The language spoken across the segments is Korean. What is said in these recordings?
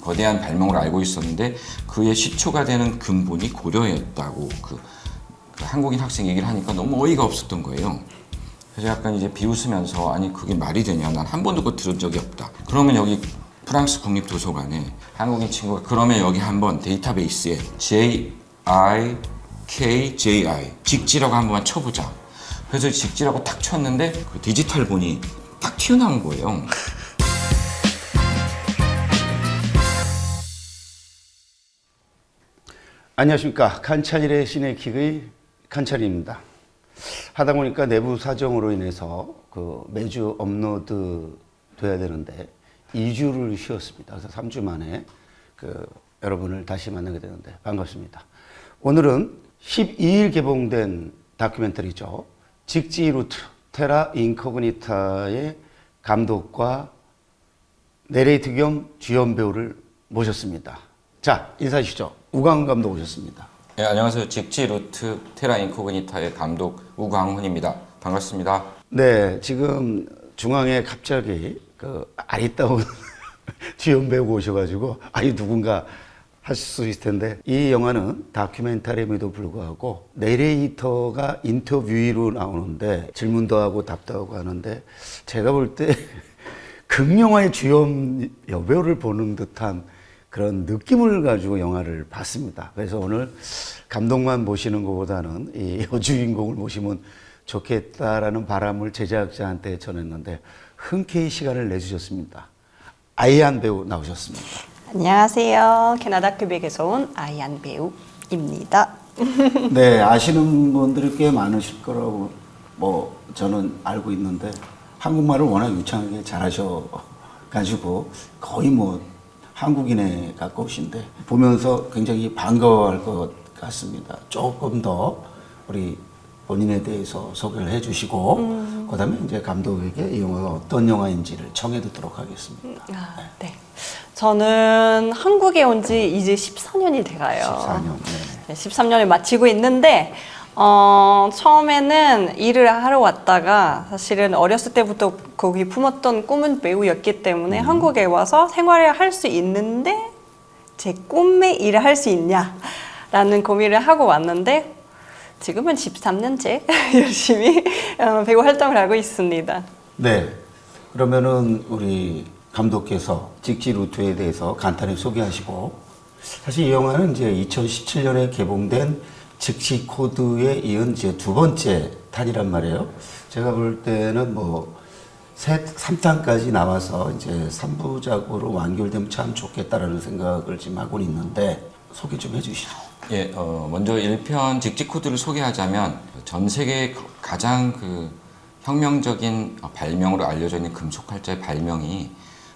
거대한 발명으로 알고 있었는데 그의 시초가 되는 근본이 고려였다고 그 한국인 학생 얘기를 하니까 너무 어이가 없었던 거예요. 그래서 약간 이제 비웃으면서 아니 그게 말이 되냐, 난 한 번도 그거 들은 적이 없다. 그러면 여기 프랑스 국립도서관에 한국인 친구가 그러면 여기 한번 데이터베이스에 JIKJI 직지라고 한번 쳐보자. 그래서 직지라고 탁 쳤는데 그 디지털 본이 딱 튀어나온 거예요. 안녕하십니까. 칸찰일의 시네킥의 칸찰입니다. 하다 보니까 내부 사정으로 인해서 매주 업로드 돼야 되는데 2주를 쉬었습니다. 그래서 3주 만에 여러분을 다시 만나게 되는데 반갑습니다. 오늘은 12일 개봉된 다큐멘터리죠. 직지 루트 테라 인코그니타의 감독과 내레이트 겸 주연 배우를 모셨습니다. 자, 인사해 주시죠. 우광훈 감독 오셨습니다. 네, 안녕하세요. 직지 루트 테라 인코그니타의 감독 우광훈입니다. 반갑습니다. 네, 지금 중앙에 갑자기 아리따운 주연 배우가 오셔가지고 아니 누군가 하실 수 있을 텐데, 이 영화는 다큐멘터리임에도 불구하고 내레이터가 인터뷰로 나오는데 질문도 하고 답도 하고 하는데, 제가 볼 때 극영화의 주연 여배우를 보는 듯한 그런 느낌을 가지고 영화를 봤습니다. 그래서 오늘 감독만 모시는 것보다는 이 여주인공을 모시면 좋겠다라는 바람을 제작자한테 전했는데 흔쾌히 시간을 내주셨습니다. 아이안 배우 나오셨습니다. 안녕하세요. 캐나다 퀘벡에서 온 아이안 배우입니다. 네, 아시는 분들이 꽤 많으실 거라고 저는 알고 있는데, 한국말을 워낙 유창하게 잘하셔가지고 거의 한국인에 가까우신데 보면서 굉장히 반가워할 것 같습니다. 조금 더 우리 본인에 대해서 소개를 해주시고 그다음에 이제 감독에게 이 영화가 어떤 영화인지를 청해 듣도록 하겠습니다. 네. 저는 한국에 온 지 이제 14년이 돼가요. 14년. 네, 13년을 마치고 있는데 처음에는 일을 하러 왔다가 사실은 어렸을 때부터 거기 품었던 꿈은 배우였기 때문에 한국에 와서 생활을 할 수 있는데 제 꿈의 일을 할 수 있냐라는 고민을 하고 왔는데 지금은 13년째 열심히 배우 활동을 하고 있습니다. 네. 그러면은 우리 감독께서 직지 루트에 대해서 간단히 소개하시고, 사실 이 영화는 이제 2017년에 개봉된 직지 코드에 이은 이제 두 번째 탄이란 말이에요. 제가 볼 때는 3탄까지 나와서 이제 3부작으로 완결되면 참 좋겠다라는 생각을 지금 하고 있는데 소개 좀 해주시죠. 예, 먼저 1편 직지 코드를 소개하자면 전 세계 가장 혁명적인 발명으로 알려져 있는 금속활자의 발명이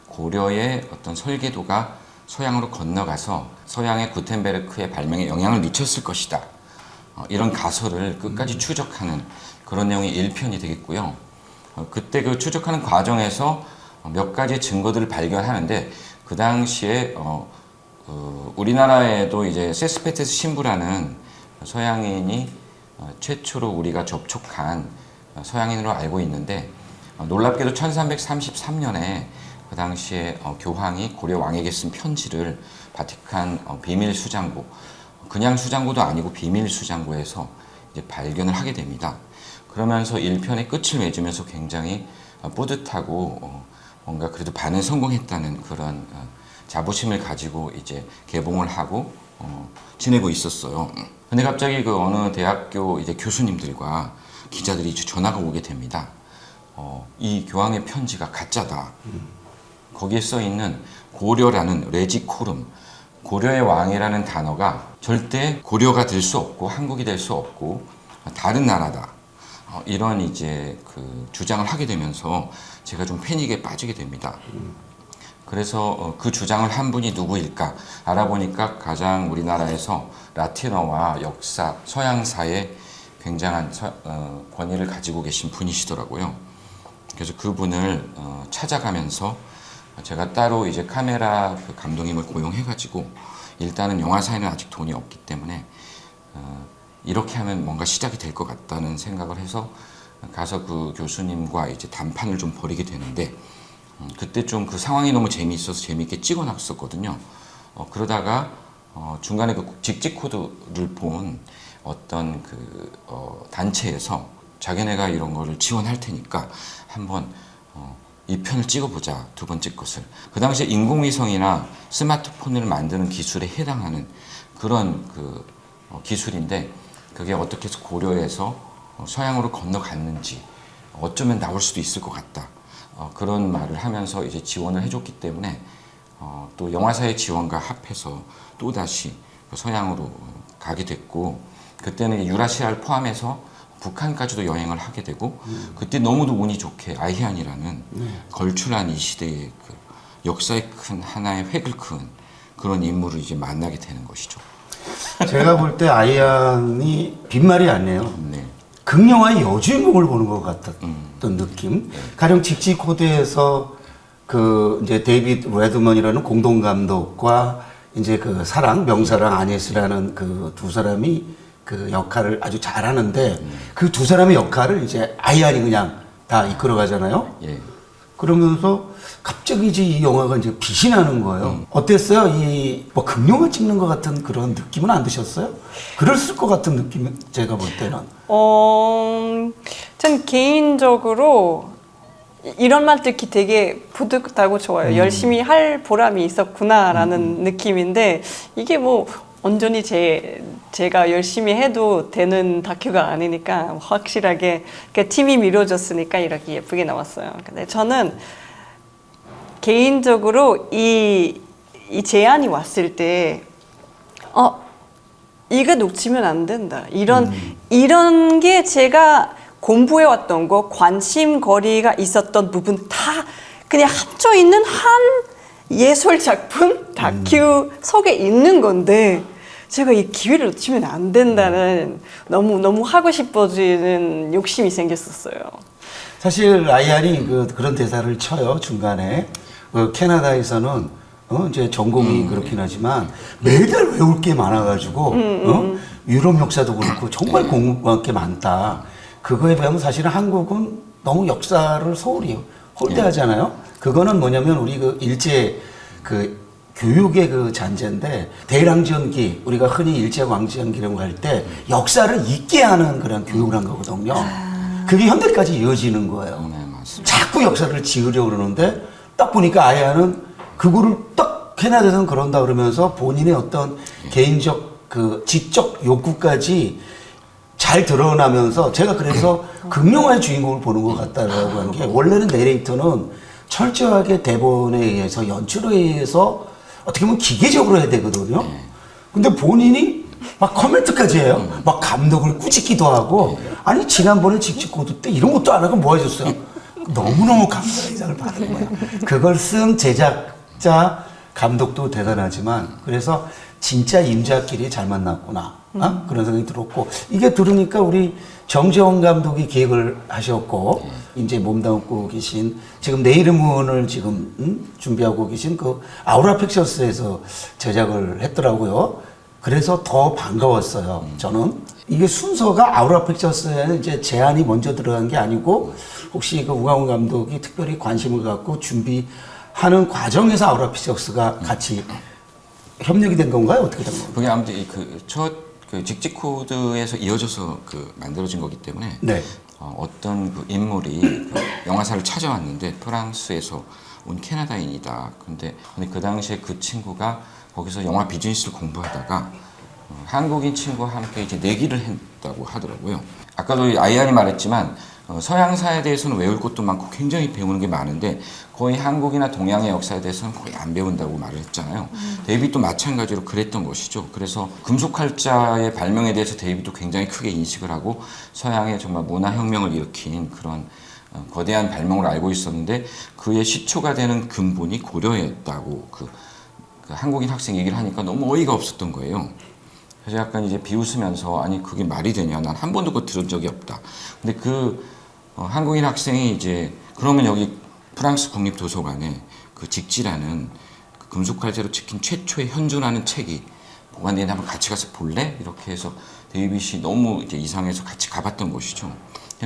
고려의 어떤 설계도가 서양으로 건너가서 서양의 구텐베르크의 발명에 영향을 미쳤을 것이다. 이런 가설을 끝까지 추적하는 그런 내용이 1편이 되겠고요. 그때 그 추적하는 과정에서 몇 가지 증거들을 발견하는데, 그 당시에 우리나라에도 이제 세스페테스 신부라는 서양인이 최초로 우리가 접촉한 서양인으로 알고 있는데, 놀랍게도 1333년에 그 당시에 교황이 고려 왕에게 쓴 편지를 바티칸 비밀 수장고, 그냥 수장고도 아니고 비밀 수장고에서 이제 발견을 하게 됩니다. 그러면서 1편의 끝을 맺으면서 굉장히 뿌듯하고 뭔가 그래도 반은 성공했다는 그런 자부심을 가지고 이제 개봉을 하고 지내고 있었어요. 근데 갑자기 어느 대학교 이제 교수님들과 기자들이 전화가 오게 됩니다. 이 교황의 편지가 가짜다. 거기에 써 있는 고려라는 레지코름, 고려의 왕이라는 단어가 절대 고려가 될 수 없고 한국이 될 수 없고 다른 나라다. 이런 이제 주장을 하게 되면서 제가 좀 패닉에 빠지게 됩니다. 그래서 그 주장을 한 분이 누구일까 알아보니까 가장 우리나라에서 라틴어와 역사, 서양사에 굉장한 권위를 가지고 계신 분이시더라고요. 그래서 그분을 찾아가면서 제가 따로 이제 카메라 감독님을 고용해가지고, 일단은 영화사에는 아직 돈이 없기 때문에 이렇게 하면 뭔가 시작이 될 것 같다는 생각을 해서 가서 그 교수님과 이제談판을 좀 벌이게 되는데, 그때 좀 그 상황이 너무 재미있어서 재미있게 찍어놨었거든요. 그러다가 중간에 그 직직 코드를 본 어떤 단체에서 자기네가 이런 거를 지원할 테니까 한번 이 편을 찍어보자, 두 번째 것을. 그 당시에 인공위성이나 스마트폰을 만드는 기술에 해당하는 그런 기술인데 그게 어떻게 해서 고려해서 서양으로 건너갔는지 어쩌면 나올 수도 있을 것 같다. 그런 말을 하면서 이제 지원을 해줬기 때문에 또 영화사의 지원과 합해서 또다시 서양으로 가게 됐고 그때는 유라시아를 포함해서 북한까지도 여행을 하게 되고 그때 너무도 운이 좋게 아이안이라는 걸출한 이 시대의 그 역사의 큰 하나의 획을 그은 그런 인물을 이제 만나게 되는 것이죠. 제가 볼 때 아이안이 빈말이 아니에요. 네. 극영화의 여주인공을 보는 것 같았던 느낌. 가령 직직 코드에서 그 이제 데이비드 레드먼이라는 공동 감독과 이제 그 사랑 명사랑 아니스라는 그 두 사람이 그 역할을 아주 잘하는데 그 두 사람의 역할을 이제 아이안이 그냥 다 이끌어가잖아요. 예. 그러면서 갑자기 이제 이 영화가 이제 빛이 나는 거예요. 어땠어요? 이 뭐 극영화 찍는 것 같은 그런 느낌은 안 드셨어요? 그랬을 것 같은 느낌 제가 볼 때는. 전 개인적으로 이런 말 듣기 되게 뿌듯하고 좋아요. 열심히 할 보람이 있었구나라는 느낌인데 이게 뭐 온전히 제가 열심히 해도 되는 다큐가 아니니까 확실하게 팀이 미뤄졌으니까 이렇게 예쁘게 나왔어요. 근데 저는 개인적으로 이 제안이 왔을 때 이거 놓치면 안 된다. 이런 게 제가 공부해 왔던 거, 관심거리가 있었던 부분 다 그냥 합쳐 있는 한 예술 작품, 다큐 속에 있는 건데 제가 이 기회를 놓치면 안 된다는 너무 하고 싶어지는 욕심이 생겼었어요. 사실 아이안이 그런 대사를 쳐요 중간에. 캐나다에서는 이제 전공이 그렇긴 하지만 매달 외울 게 많아가지고 유럽 역사도 그렇고 정말 공부할 게 많다. 그거에 비하면 사실은 한국은 너무 역사를 소홀히 홀대하잖아요. 그거는 뭐냐면 우리 그 일제 교육의 그 잔재인데 대일항전기 우리가 흔히 일제강점기라고 할 때 역사를 잊게 하는 그런 교육을 한 거거든요. 그게 현대까지 이어지는 거예요. 네, 맞습니다. 자꾸 역사를 지으려고 그러는데 딱 보니까 아이안은 그거를 딱 캐나다에서는 그런다 그러면서 본인의 어떤 개인적 그 지적 욕구까지 잘 드러나면서 제가 그래서 극영화의 주인공을 보는 것 같다라고 한 게 원래는 내레이터는 철저하게 대본에 의해서 연출에 의해서 어떻게 보면 기계적으로 해야 되거든요. 근데 본인이 막 코멘트까지 해요. 막 감독을 꾸짖기도 하고 아니 지난번에 직직코드 때 이런 것도 안 하고 뭐 해줬어요. 너무너무 감사의 인상을 받은 거야. 그걸 쓴 제작자 감독도 대단하지만 그래서 진짜 임자끼리 잘 만났구나. 그런 생각이 들었고 이게 들으니까 우리 정재원 감독이 기획을 하셨고 이제 몸담고 계신 지금 내 이름은을 지금 준비하고 계신 그 아우라 픽처스에서 제작을 했더라고요. 그래서 더 반가웠어요. 저는 이게 순서가 아우라 픽처스에는 이제 제안이 먼저 들어간 게 아니고 혹시 그 우광훈 감독이 특별히 관심을 갖고 준비하는 과정에서 아우라 픽처스가 같이 협력이 된 건가요? 어떻게 된 건가요? 그게 아무튼 그 직직 코드에서 이어져서 만들어진 거기 때문에 네. 어떤 그 인물이 그 영화사를 찾아왔는데 프랑스에서 온 캐나다인이다. 근데 그 당시에 그 친구가 거기서 영화 비즈니스를 공부하다가 한국인 친구와 함께 이제 내기를 했다고 하더라고요. 아까도 아이안이 말했지만 서양사에 대해서는 외울 것도 많고 굉장히 배우는 게 많은데 거의 한국이나 동양의 역사에 대해서는 거의 안 배운다고 말을 했잖아요. 데이비도 마찬가지로 그랬던 것이죠. 그래서 금속활자의 발명에 대해서 데이비도 굉장히 크게 인식을 하고 서양의 정말 문화혁명을 일으킨 그런 거대한 발명을 알고 있었는데 그의 시초가 되는 근본이 고려였다고 그 한국인 학생 얘기를 하니까 너무 어이가 없었던 거예요. 그래서 약간 이제 비웃으면서 아니 그게 말이 되냐 난 한 번도 그거 들은 적이 없다. 근데 한국인 학생이 이제 그러면 여기 프랑스 국립도서관에 그 직지라는 그 금속활자로 찍힌 최초의 현존하는 책이 보관되는데 한번 같이 가서 볼래? 이렇게 해서 데이빗이 너무 이제 이상해서 같이 가봤던 것이죠.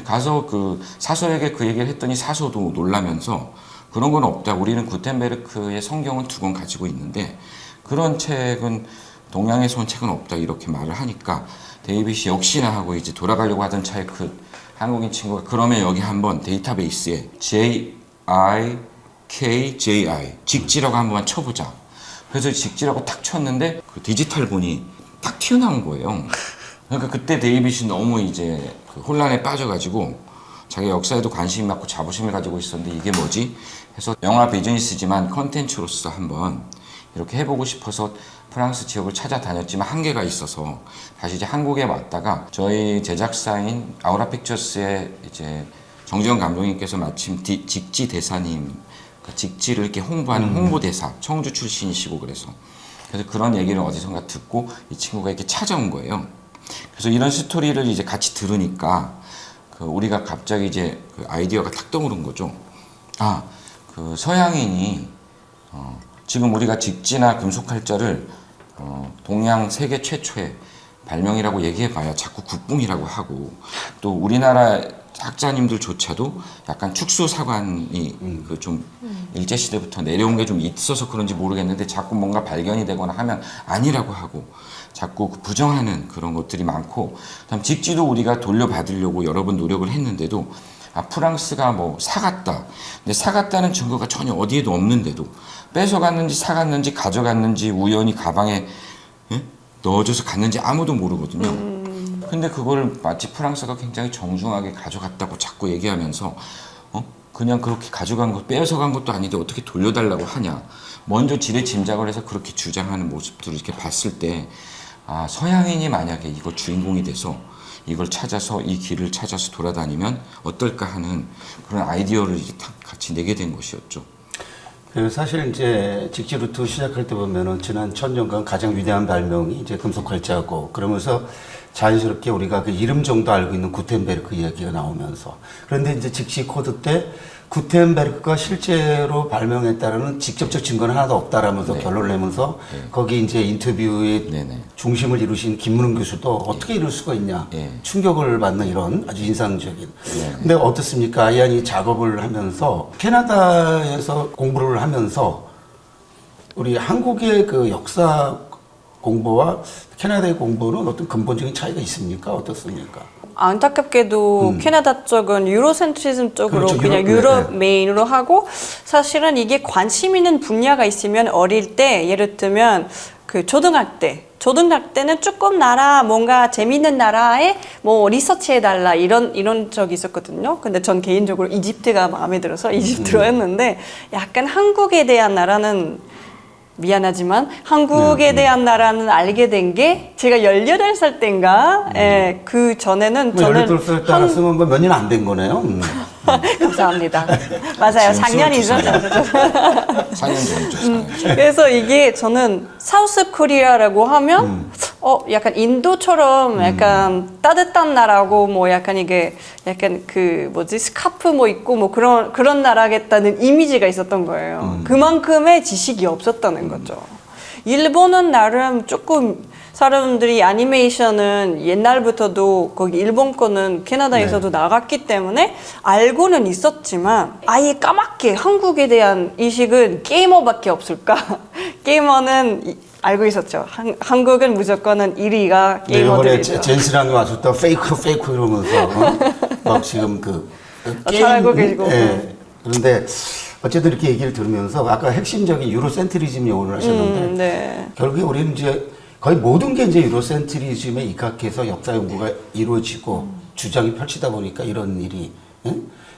가서 그 사서에게 그 얘기를 했더니 사서도 놀라면서 그런 건 없다. 우리는 구텐베르크의 성경은 2권 가지고 있는데 그런 책은 동양에서 온 책은 없다. 이렇게 말을 하니까 데이빗이 역시나 하고 이제 돌아가려고 하던 차에 그 한국인 친구가 그러면 여기 한번 데이터베이스에 JIKJI 직지라고 한번 쳐보자. 그래서 직지라고 딱 쳤는데 그 디지털본이 딱 튀어나온 거예요. 그러니까 그때 데이빗이 너무 이제 그 혼란에 빠져가지고 자기 역사에도 관심이 많고 자부심을 가지고 있었는데 이게 뭐지? 해서 영화 비즈니스지만 컨텐츠로서 한번 이렇게 해보고 싶어서 프랑스 지역을 찾아다녔지만 한계가 있어서 다시 이제 한국에 왔다가 저희 제작사인 아우라 픽처스의 이제 정지영 감독님께서 마침 직지 대사님, 그 직지를 이렇게 홍보하는 홍보대사, 청주 출신이시고 그래서 그런 얘기를 어디선가 듣고 이 친구가 이렇게 찾아온 거예요. 그래서 이런 스토리를 이제 같이 들으니까 그 우리가 갑자기 이제 그 아이디어가 탁 떠오른 거죠. 아, 그 서양인이 지금 우리가 직지나 금속활자를 동양 세계 최초의 발명이라고 얘기해봐야 자꾸 국뽕이라고 하고 또 우리나라 학자님들조차도 약간 축수사관이 그 좀 일제시대부터 내려온 게 좀 있어서 그런지 모르겠는데 자꾸 뭔가 발견이 되거나 하면 아니라고 하고 자꾸 부정하는 그런 것들이 많고 그다음 직지도 우리가 돌려받으려고 여러 번 노력을 했는데도 아, 프랑스가 뭐 사갔다. 근데 사갔다는 증거가 전혀 어디에도 없는데도 뺏어갔는지 사갔는지 가져갔는지 우연히 가방에 넣어줘서 갔는지 아무도 모르거든요. 근데 그걸 마치 프랑스가 굉장히 정중하게 가져갔다고 자꾸 얘기하면서 그냥 그렇게 가져간 거 뺏어간 것도 아닌데 어떻게 돌려달라고 하냐. 먼저 지레 짐작을 해서 그렇게 주장하는 모습들을 이렇게 봤을 때 아, 서양인이 만약에 이거 주인공이 돼서 이걸 찾아서 이 길을 찾아서 돌아다니면 어떨까 하는 그런 아이디어를 이제 다 같이 내게 된 것이었죠. 그리고 사실 이제 직지루트 시작할 때 보면은 지난 1000년간 가장 위대한 발명이 이제 금속활자고 그러면서 자연스럽게 우리가 그 이름 정도 알고 있는 구텐베르크 이야기가 나오면서 그런데 이제 직시 코드 때 구텐베르크가 실제로 발명했다라는 직접적 증거는 하나도 없다라면서 결론을 내면서 거기 이제 인터뷰의 중심을 이루신 김문흥 교수도 어떻게 이럴 수가 있냐 충격을 받는 이런 아주 인상적인. 근데 어떻습니까? 아이안이 작업을 하면서 캐나다에서 공부를 하면서 우리 한국의 그 역사 공부와 캐나다의 공부는 어떤 근본적인 차이가 있습니까? 어떻습니까? 안타깝게도 캐나다 쪽은 유로센트리즘 쪽으로 그렇죠. 그냥 유럽 메인으로 하고 사실은 이게 관심 있는 분야가 있으면 어릴 때 예를 들면 그 초등학교는 조금 나라 뭔가 재밌는 나라에 뭐 리서치해달라 이런 적이 있었거든요. 근데 전 개인적으로 이집트가 마음에 들어서 이집트로 했는데 약간 한국에 대한 나라는 미안하지만 한국에 대한 나라는 알게 된 게 제가 18살 때인가 예, 그 전에는 저는 18살 때 알았으면 뭐 몇 년 안 된 거네요. 감사합니다. 맞아요. 작년이죠. 4년 전이죠. 4년. 그래서 이게 저는 사우스 코리아라고 하면 약간 인도처럼 약간 따뜻한 나라고 뭐 약간 이게 약간 그 뭐지 스카프 뭐 있고 뭐 그런 나라겠다는 이미지가 있었던 거예요. 그만큼의 지식이 없었다는 거죠. 일본은 나름 조금 사람들이 애니메이션은 옛날부터도 거기 일본 거는 캐나다에서도 나갔기 때문에 알고는 있었지만 아예 까맣게 한국에 대한 인식은 게이머밖에 없을까? 게이머는 알고 있었죠. 한국은 무조건은 1위가 게이머들이죠. 이번에 젠스랑이 와서 또 페이크 이러면서 막 지금 잘 알고 계시고. 그런데 어쨌든 이렇게 얘기를 들으면서 아까 핵심적인 유로센트리즘 용어를 하셨는데 결국에 우리는 이제 거의 모든 게 이제 유로센트리즘에 입각해서 역사 연구가 이루어지고 주장이 펼치다 보니까 이런 일이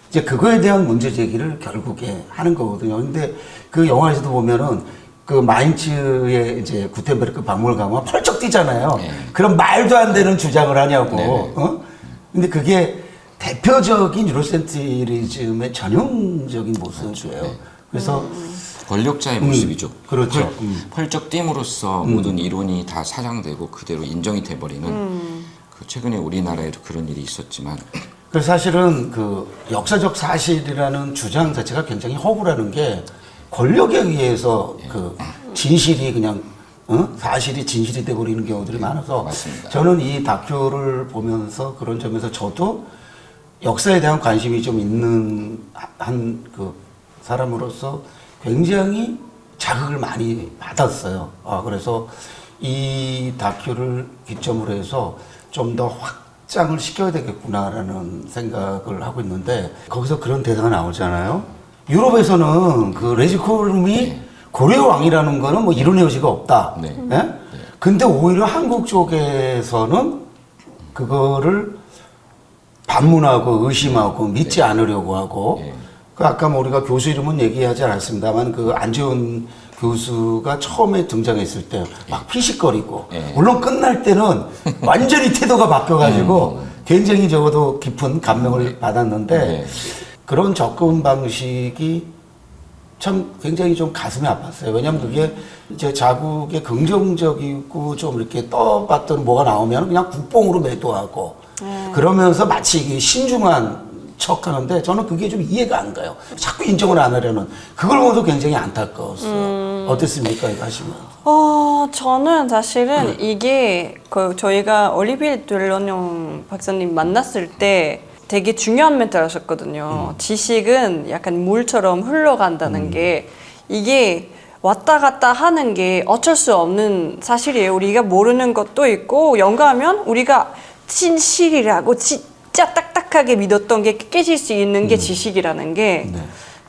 이제 그거에 대한 문제 제기를 결국에 하는 거거든요. 근데 그 영화에서도 보면은 그 마인츠의 이제 구텐베르크 박물관 가면 펄쩍 뛰잖아요. 그럼 말도 안 되는 주장을 하냐고. 근데 그게 대표적인 유로센트리즘의 전형적인 모습이에요. 그래서 권력자의 모습이죠. 그렇죠. 펄쩍 띄움으로써 모든 이론이 다 사장되고 그대로 인정이 돼버리는 그 최근에 우리나라에도 그런 일이 있었지만 그래서 사실은 그 역사적 사실이라는 주장 자체가 굉장히 허구라는 게 권력에 의해서 그 진실이 그냥 사실이 진실이 돼버리는 경우들이 많아서 맞습니다. 저는 이 다큐를 보면서 그런 점에서 저도 역사에 대한 관심이 좀 있는 한 그 사람으로서 굉장히 자극을 많이 받았어요. 그래서 이 다큐를 기점으로 해서 좀 더 확장을 시켜야 되겠구나라는 생각을 하고 있는데 거기서 그런 대사가 나오잖아요. 유럽에서는 그 레지코름이 고려의 왕이라는 거는 뭐 이론의 여지가 없다. 네. 예? 근데 오히려 한국 쪽에서는 그거를 반문하고 의심하고 믿지 않으려고 하고 예. 그 아까 뭐 우리가 교수 이름은 얘기하지 않았습니다만 그 안재훈 교수가 처음에 등장했을 때 막 피식거리고 예. 물론 끝날 때는 완전히 태도가 바뀌어가지고 굉장히 적어도 깊은 감명을 받았는데 네. 그런 접근 방식이 참 굉장히 좀 가슴이 아팠어요. 왜냐면 그게 이제 자국의 긍정적이고 좀 이렇게 떠봤던 뭐가 나오면 그냥 국뽕으로 매도하고 그러면서 마치 이게 신중한 척 하는데 저는 그게 좀 이해가 안 가요. 자꾸 인정을 안 하려는. 그걸 보면서 굉장히 안타까웠어요. 어땠습니까? 이거 하시면. 저는 사실은 이게 그 저희가 올리비에 델러뇽 박사님 만났을 때 되게 중요한 멘트를 하셨거든요. 지식은 약간 물처럼 흘러간다는 게 이게 왔다 갔다 하는 게 어쩔 수 없는 사실이에요. 우리가 모르는 것도 있고 연구하면 우리가 진실이라고 진짜 딱딱하게 믿었던 게 깨질 수 있는 게 지식이라는 게. 네.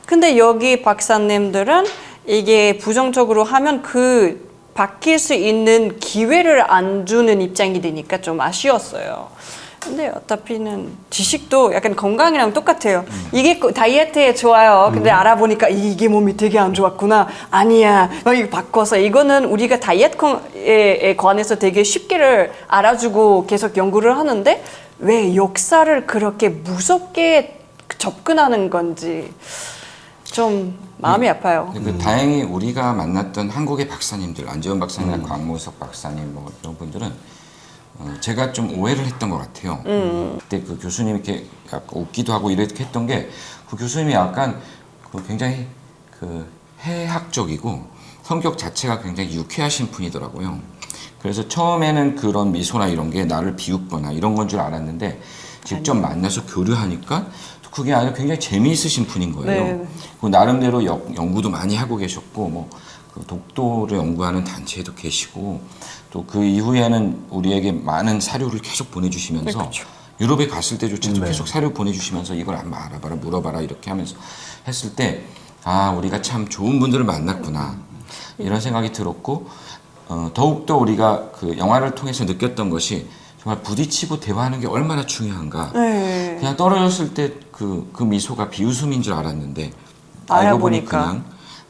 근데 여기 박사님들은 이게 부정적으로 하면 그 바뀔 수 있는 기회를 안 주는 입장이 되니까 좀 아쉬웠어요. 근데 어차피는 지식도 약간 건강이랑 똑같아요. 이게 다이어트에 좋아요. 근데 알아보니까 이게 몸이 되게 안 좋았구나. 아니야. 막 이거 바꿔서 이거는 우리가 다이어트에 관해서 되게 쉽게를 알아주고 계속 연구를 하는데 왜 역사를 그렇게 무섭게 접근하는 건지 좀 마음이 아파요. 그 다행히 우리가 만났던 한국의 박사님들, 안재원 박사님이나 광무석 박사님 뭐 이런 분들은 제가 좀 오해를 했던 것 같아요. 그때 그 교수님이 이렇게 약간 웃기도 하고 이렇게 했던 게 그 교수님이 약간 그 굉장히 그 해학적이고 성격 자체가 굉장히 유쾌하신 분이더라고요. 그래서 처음에는 그런 미소나 이런 게 나를 비웃거나 이런 건 줄 알았는데 직접 만나서 교류하니까 그게 아니라 굉장히 재미있으신 분인 거예요. 네. 그 나름대로 연구도 많이 하고 계셨고 뭐 그 독도를 연구하는 단체에도 계시고 또 그 이후에는 우리에게 많은 사료를 계속 보내주시면서 네, 그렇죠. 유럽에 갔을 때조차도 네. 계속 사료 보내주시면서 이걸 한번 알아봐라 물어봐라 이렇게 하면서 했을 때 우리가 참 좋은 분들을 만났구나 이런 생각이 들었고 더욱더 우리가 그 영화를 통해서 느꼈던 것이 정말 부딪히고 대화하는 게 얼마나 중요한가. 네. 그냥 떨어졌을 때 그 미소가 비웃음인 줄 알았는데 알고 보니 알아보니까.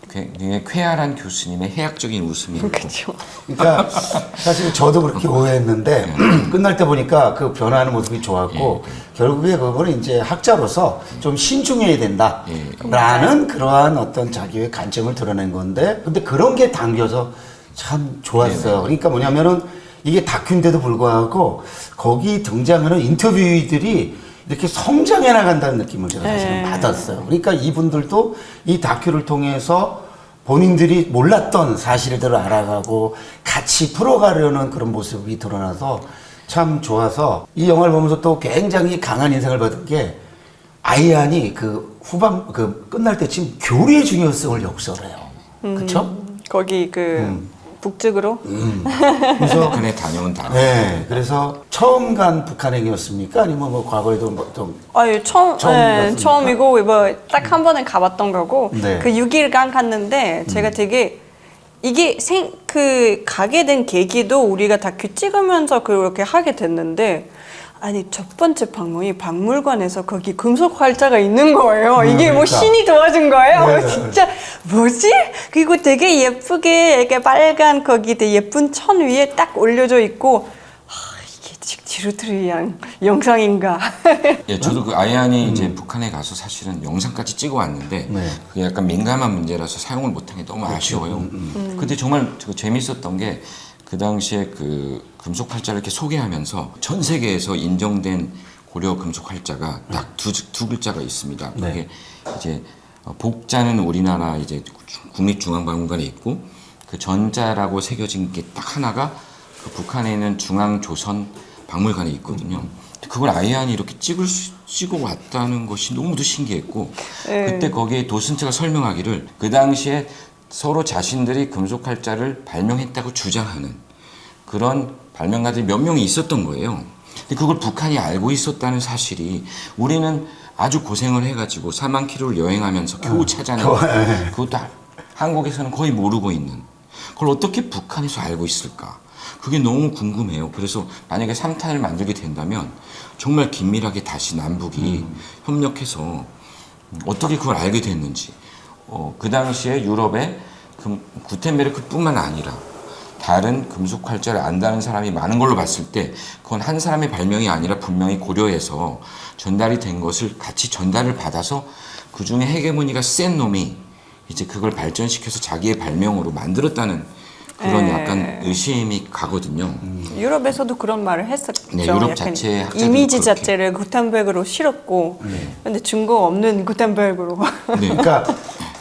그냥 굉장히 쾌활한 교수님의 해학적인 웃음이었고. 그렇죠. 그러니까 사실 저도 그렇게 오해했는데 끝날 때 보니까 그 변화하는 모습이 좋았고 결국에 그거는 이제 학자로서 좀 신중해야 된다라는 그러한 어떤 자기의 관점을 드러낸 건데 근데 그런 게 담겨서 참 좋았어요. 그러니까 뭐냐면은 이게 다큐인데도 불구하고 거기 등장하는 인터뷰들이 이렇게 성장해 나간다는 느낌을 제가 사실은 받았어요. 그러니까 이분들도 이 다큐를 통해서 본인들이 몰랐던 사실들을 알아가고 같이 풀어가려는 그런 모습이 드러나서 참 좋아서 이 영화를 보면서 또 굉장히 강한 인상을 받은 게 아이안이 그 후반 그 끝날 때쯤 교류의 중요성을 역설해요. 그렇죠? 거기 그 북측으로 그래서 북한에 다녀온 다음. 네, 그래서 처음 간 북한행이었습니까? 아니면 뭐 과거에도 뭐좀 아니 처음이었습니까? 처음이고 뭐 딱 한 번은 가봤던 거고 네. 그 6일간 갔는데 제가 되게 이게 그 가게 된 계기도 우리가 다큐 찍으면서 그렇게 하게 됐는데 아니 첫 번째 방문이 박물관에서 거기 금속 활자가 있는 거예요. 이게 뭐 그러니까. 신이 도와준 거예요. 네. 진짜 뭐지? 그리고 되게 예쁘게 이렇게 빨간 거기 되게 예쁜 천 위에 딱 올려져 있고 이게 지루트리한 영상인가? 예, 저도 그 아이안이 이제 북한에 가서 사실은 영상까지 찍어 왔는데 네. 그게 약간 민감한 문제라서 사용을 못한 게 너무 아쉬워요. 근데 정말 재밌었던 게 그 당시에 그 금속 활자를 이렇게 소개하면서 전 세계에서 인정된 고려 금속 활자가 딱 두 글자가 있습니다. 그게 네. 이제 복자는 우리나라 이제 국립중앙박물관에 있고 그 전자라고 새겨진 게 딱 하나가 그 북한에 있는 중앙조선 박물관에 있거든요. 그걸 아이안이 이렇게 찍어 왔다는 것이 너무도 신기했고 네. 그때 거기에 도슨트가 설명하기를 그 당시에 서로 자신들이 금속 활자를 발명했다고 주장하는 그런 발명가들이 몇 명이 있었던 거예요. 근데 그걸 북한이 알고 있었다는 사실이 우리는 아주 고생을 해가지고 4만 킬로를 여행하면서 겨우 찾아내고 그것도 한국에서는 거의 모르고 있는 그걸 어떻게 북한에서 알고 있을까? 그게 너무 궁금해요. 그래서 만약에 3탄을 만들게 된다면 정말 긴밀하게 다시 남북이 협력해서 어떻게 그걸 알게 됐는지 그 당시에 유럽에 구텐베르크뿐만 아니라 다른 금속 활자를 안다는 사람이 많은 걸로 봤을 때 그건 한 사람의 발명이 아니라 분명히 고려해서 전달이 된 것을 같이 전달을 받아서 그 중에 헤게모니가 센 놈이 이제 그걸 발전시켜서 자기의 발명으로 만들었다는 그런 약간 의심이 가거든요. 유럽에서도 그런 말을 했었죠. 네, 유럽 약간 자체의 학자들도 이미지 그렇게. 자체를 구텐베르크로 실었고, 근데 증거 없는 구텐베르크로. 네. 그러니까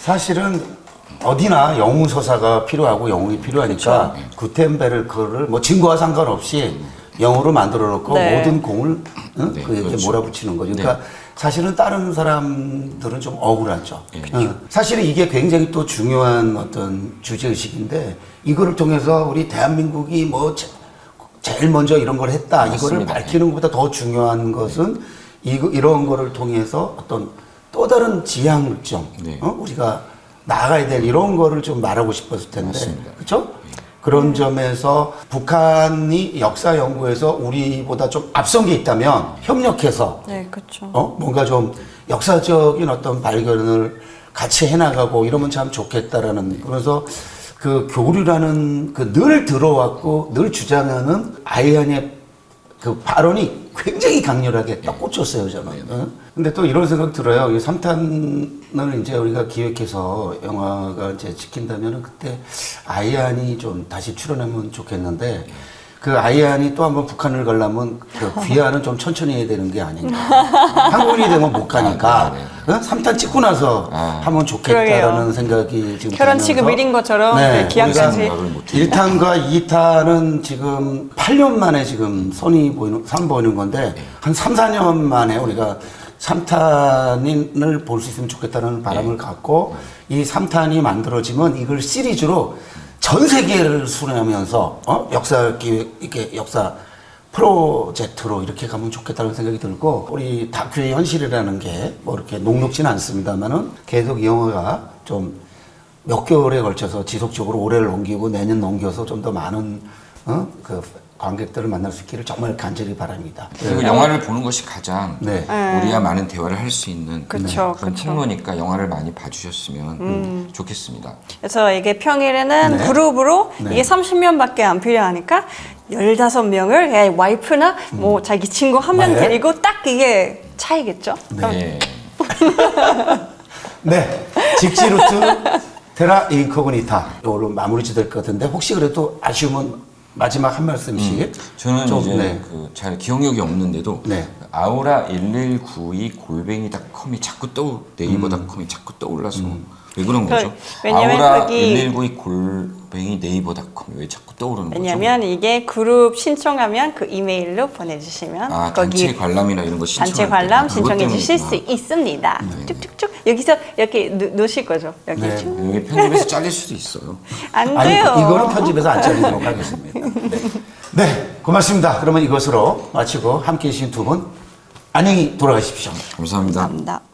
사실은 어디나 영웅 서사가 필요하고 영웅이 필요하니까 구텐베르크를 뭐 증거와 상관없이 영어로 만들어 놓고 네. 모든 공을 네, 그에게 그렇죠. 몰아붙이는 거죠. 그러니까 사실은 다른 사람들은 좀 억울하죠. 사실은 이게 굉장히 또 중요한 어떤 주제의식인데 이거를 통해서 우리 대한민국이 뭐 제일 먼저 이런 걸 했다. 이거를 맞습니다. 밝히는 것보다 더 중요한 것은 이런 거를 통해서 어떤 또 다른 지향점, 네. 우리가 나아가야 될 이런 거를 좀 말하고 싶었을 텐데, 맞습니다. 그렇죠? 그런 점에서 북한이 역사 연구에서 우리보다 좀 앞선 게 있다면 협력해서 네, 그렇죠. 뭔가 좀 역사적인 어떤 발견을 같이 해나가고 이러면 참 좋겠다라는 그래서 그 교류라는 그 늘 들어왔고 늘 주장하는 아이안의 그 발언이 굉장히 강렬하게 딱 꽂혔어요, 저는. 근데 또 이런 생각 들어요. 이 3탄을 이제 우리가 기획해서 영화가 이제 찍힌다면 그때 아이안이 좀 다시 출연하면 좋겠는데 그 아이안이 또 한번 북한을 가려면 그 귀환은 좀 천천히 해야 되는 게 아닌가. 한국인이 되면 못 가니까 3탄 찍고 나서 하면 좋겠다라는 생각이 지금 결혼식을 들면서 미린 것처럼 네, 기한까지. 우리가 1탄과 2탄은 지금 8년 만에 지금 선 보이는 건데 한 3, 4년 만에 우리가 3탄을 볼 수 있으면 좋겠다는 바람을 갖고 이 3탄이 만들어지면 이걸 시리즈로 전 세계를 순회하면서 역사 기획 이렇게 역사 프로젝트로 이렇게 가면 좋겠다는 생각이 들고 우리 다큐의 현실이라는 게 뭐 이렇게 녹록지는 않습니다만은 계속 이 영화가 좀 몇 개월에 걸쳐서 지속적으로 올해를 넘기고 내년 넘겨서 좀 더 많은 그 관객들을 만날 수 있기를 정말 간절히 바랍니다. 그리고 영화를 보는 것이 가장 네. 우리와 많은 대화를 할 수 있는 그쵸, 그런 그쵸. 통로니까 영화를 많이 봐주셨으면 좋겠습니다. 그래서 이게 평일에는 네. 그룹으로 네. 이게 30명밖에 안 필요하니까 15명을 와이프나 뭐 자기 친구 한 명 네. 데리고 딱 이게 차이겠죠? 그럼 네. 네, 직지루트 테라 인코그니타 이걸로 마무리 지될 것 같은데 혹시 그래도 아쉬우면 마지막 한 말씀씩 저는 좀, 이제 네. 그 잘 기억력이 없는데도 네. 아우라 1192골뱅이닷컴이 자꾸 네이버닷컴이 자꾸 떠올라서 왜 그런 거죠? 왜냐면 아우라 거기- 1192골뱅이 네이버닷컴이 왜 자꾸 떠오르는 거죠? 왜냐면 이게 그룹 신청하면 그 이메일로 보내주시면 단체 거기 관람이나 이런 거 신청할 단체 때 관람 그것 신청해 주실 수 때문이구나. 있습니다. 쭉쭉쭉 여기서 이렇게 놓으실 거죠. 여기 네. 쭉. 여기 편집해서 잘릴 수도 있어요. 안 아니, 돼요. 이거는 편집해서 안 잘리도록 하겠습니다. 네, 고맙습니다. 그러면 이것으로 마치고 함께해 주신 두 분 안녕히 돌아가십시오. 감사합니다. 감사합니다.